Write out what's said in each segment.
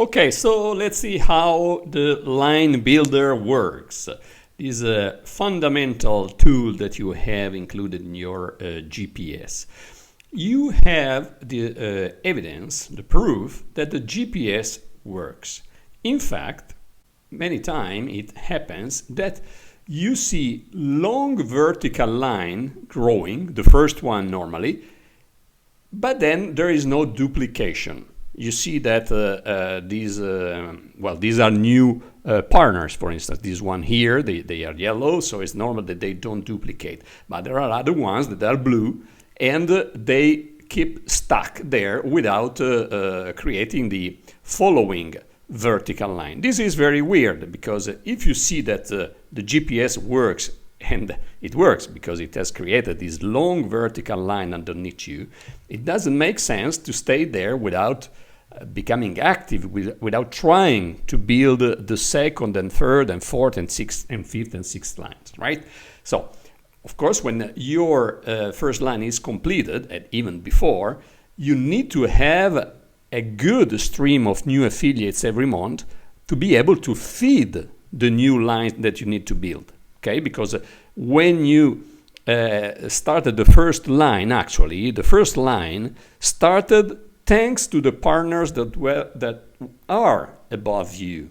Okay, so let's see how the line builder works. This is a fundamental tool that you have included in your GPS. You have the evidence, the proof that the GPS works. In fact, many times it happens that you see long vertical line growing, the first one normally, but then there is no duplication. You see that these are new partners, for instance. This one here, they are yellow, so it's normal that they don't duplicate. But there are other ones that are blue, and they keep stuck there without creating the following vertical line. This is very weird, because if you see that the GPS works, and it works because it has created this long vertical line underneath you, it doesn't make sense to stay there without becoming active, without trying to build the second and third and fourth and sixth and fifth and sixth lines, right? So, of course, when your first line is completed, and even before, you need to have a good stream of new affiliates every month to be able to feed the new lines that you need to build. Okay, because when you started the first line, actually, the first line started thanks to the partners that are above you.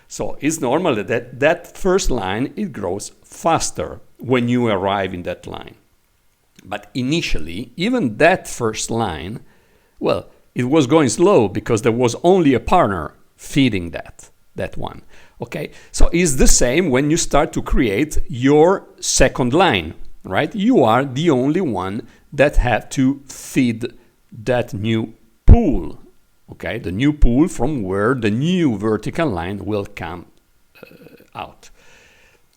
So it's normal that first line, it grows faster when you arrive in that line. But initially, even that first line, well, it was going slow because there was only a partner feeding that one. Okay, so it's the same when you start to create your second line, right? You are the only one that have to feed that new pool, okay? The new pool from where the new vertical line will come out.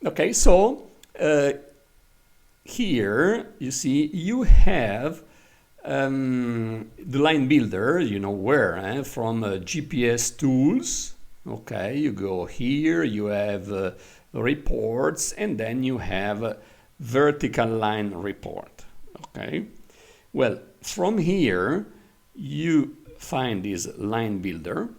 Okay, so here you see you have the line builder, you know where, from GPS tools. Okay, you go here, you have reports, and then you have vertical line report. Okay, well, from here you find this line builder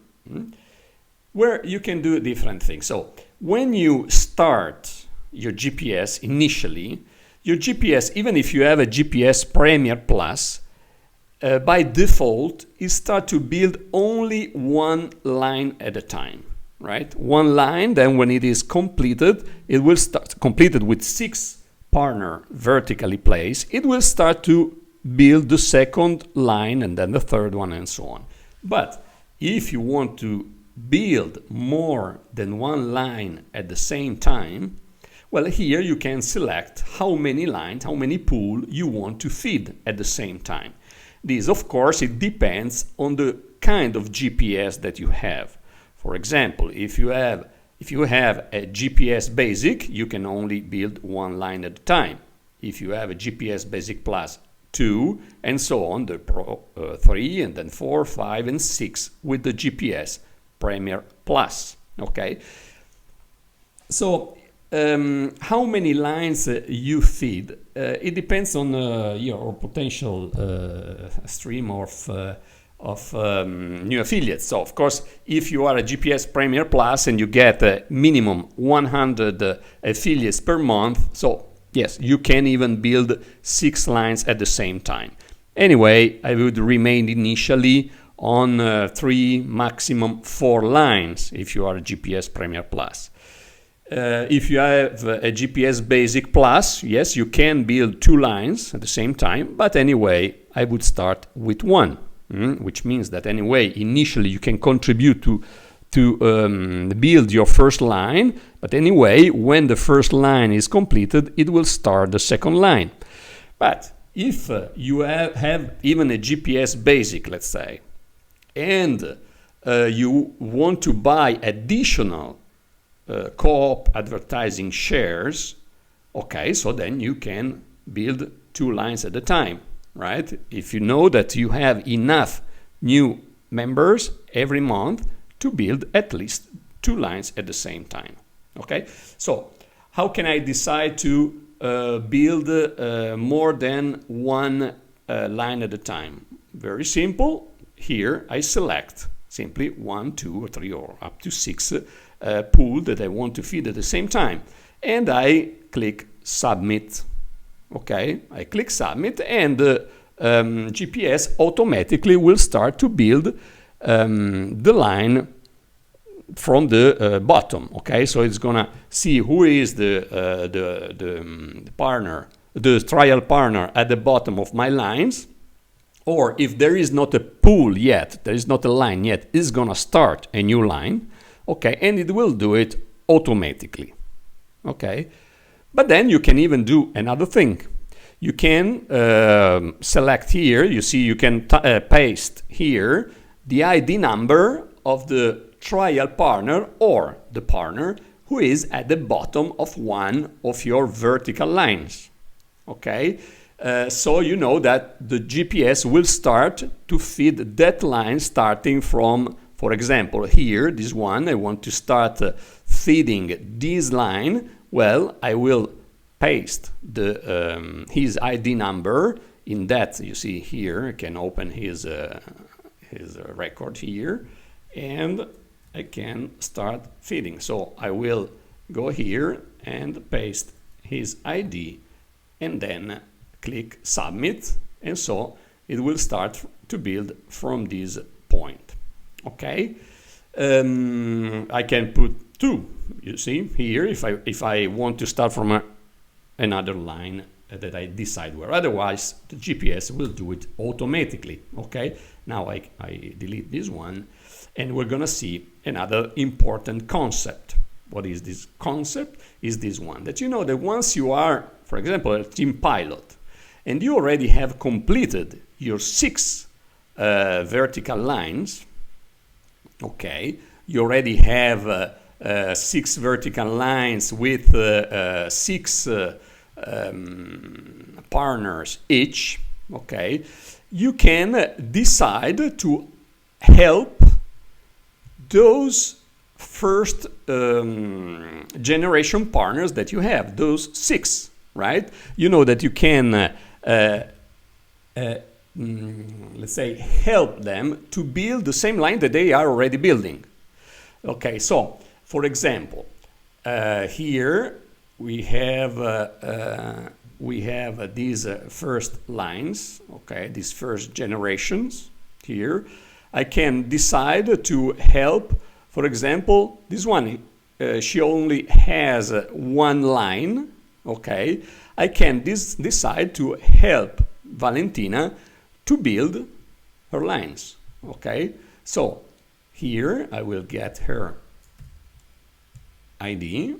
where you can do different things. So when you start your GPS initially, your GPS, even if you have a GPS Premier Plus, by default, it starts to build only one line at a time, right? One line, then when it is completed, it will start completed with 6 partner vertically placed. It will start to build the second line and then the third one and so on. But if you want to build more than one line at the same time, well, here you can select how many lines, how many pool you want to feed at the same time. This, of course, it depends on the kind of GPS that you have. For example, if you have a GPS Basic, you can only build one line at a time. If you have a GPS Basic Plus 2, and so on, the Pro 3, and then 4, 5, and 6 with the GPS Premier Plus. Okay. So, how many lines you feed? It depends on your potential stream of new affiliates. So, of course, if you are a GPS Premier Plus and you get a minimum 100 affiliates per month, so yes, you can even build 6 lines at the same time. Anyway, I would remain initially on 3, maximum 4 lines if you are a GPS Premier Plus. If you have a GPS Basic Plus, yes, you can build 2 lines at the same time, but anyway, I would start with 1, which means that anyway, initially you can contribute to build your first line, but anyway, when the first line is completed, it will start the second line. But if you have even a GPS Basic, let's say, and you want to buy additional co-op advertising shares, okay, so then you can build 2 lines at a time, right? If you know that you have enough new members every month to build at least 2 lines at the same time, okay? So how can I decide to build more than 1 line at a time? Very simple. Here I select simply 1, 2, or 3, or up to 6 pool that I want to feed at the same time. And I click submit. Okay, I click submit, and GPS automatically will start to build the line from the bottom. Okay, so it's gonna see who is the partner, the trial partner at the bottom of my lines, or if there is not a pool yet, there is not a line yet, it's gonna start a new line. Okay, and it will do it automatically. Okay, but then you can even do another thing. You can select here, you see you can paste here the ID number of the trial partner or the partner who is at the bottom of one of your vertical lines. Okay, so you know that the GPS will start to feed that line starting from, for example, here, this one, I want to start feeding this line. Well, I will paste the his ID number in that. You see here, I can open his record here, and I can start feeding. So I will go here and paste his ID and then click submit, and so it will start to build from this point. Okay, I can put 2. You see here, if I want to start from another line that I decide where. Otherwise, the GPS will do it automatically. Okay, now I delete this one, and we're gonna see another important concept. What is this concept? Is this one, that you know that once you are, for example, a team pilot, and you already have completed your 6 vertical lines, okay, you already have 6 vertical lines with 6 partners each, okay, you can decide to help those first generation partners that you have, those 6, right? You know that you can, let's say, help them to build the same line that they are already building. Okay, so, for example, here we have these first lines, okay, these first generations here. I can decide to help, for example, this one, she only has 1 line, okay. I can decide to help Valentina to build her lines, okay. So here I will get her ID,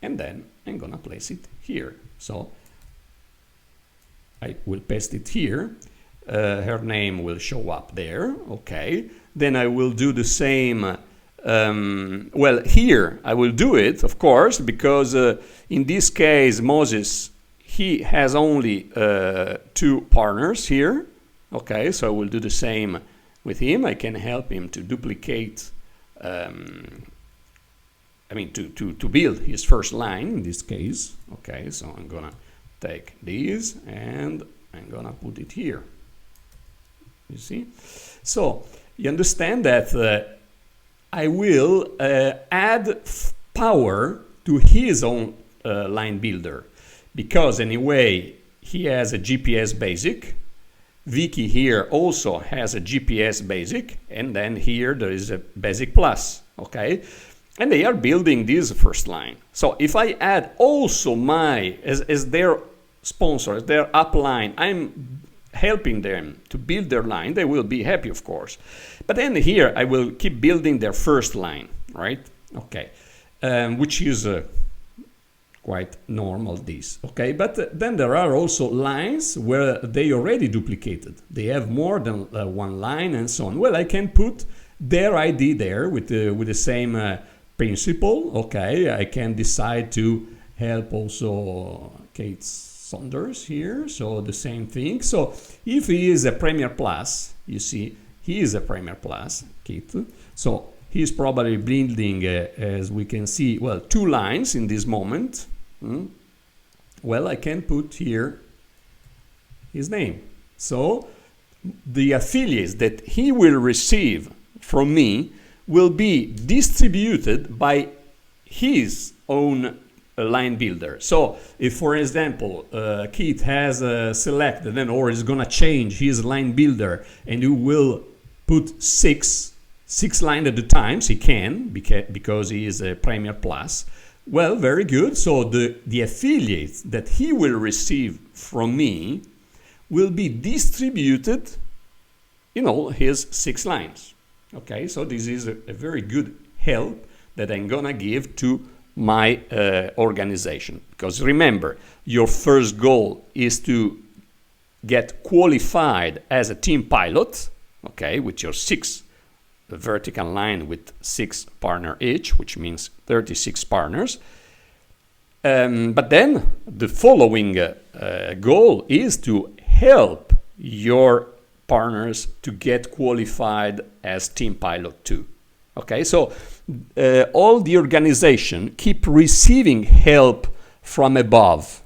and then I'm gonna place it here. So I will paste it here. Her name will show up there, okay. Then I will do the same. Well, here I will do it, of course, because in this case Moses, he has only 2 partners here, okay. So I will do the same with him. I can help him to duplicate, I mean, to build his first line in this case, okay. So I'm gonna take this and I'm gonna put it here. You see? So you understand that I will add power to his own line builder, because anyway he has a GPS basic. Vicky here also has a GPS basic, and then here there is a basic plus, okay? And they are building this first line. So if I add also my, as their sponsor, as their upline, I'm helping them to build their line, they will be happy, of course. But then here I will keep building their first line, right? Okay, which is quite normal, this, okay? But then there are also lines where they already duplicated. They have more than 1 line and so on. Well, I can put their ID there with the same principle, okay? I can decide to help also Kate Saunders here, so the same thing. So if he is a Premier Plus, you see, he is a Premier Plus, Kate. So he's probably building, as we can see, well, 2 lines in this moment. Well, I can put here his name. So the affiliates that he will receive from me will be distributed by his own line builder. So if, for example, Keith has selected or is going to change his line builder and you will put six lines at a time, so he can because he is a Premier Plus. Well, very good. So the affiliates that he will receive from me will be distributed in all his 6 lines. Okay, so this is a very good help that I'm gonna give to my organization. Because remember, your first goal is to get qualified as a team pilot, okay, with your 6 vertical line with 6 partners each, which means 36 partners. But then the following goal is to help your partners to get qualified as team pilot too. Okay, so all the organization keep receiving help from above.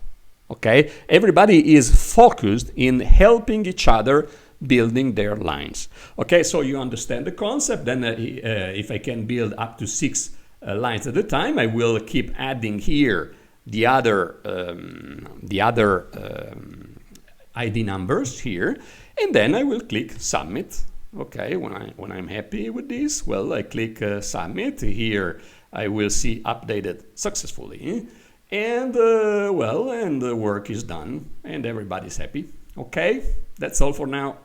Okay, everybody is focused in helping each other building their lines. Okay, so you understand the concept. Then if I can build up to 6 lines at a time, I will keep adding here the other ID numbers here, and then I will click submit. Okay, when I'm happy with this, well, I click submit. Here I will see updated successfully, and and the work is done and everybody's happy. Okay, that's all for now.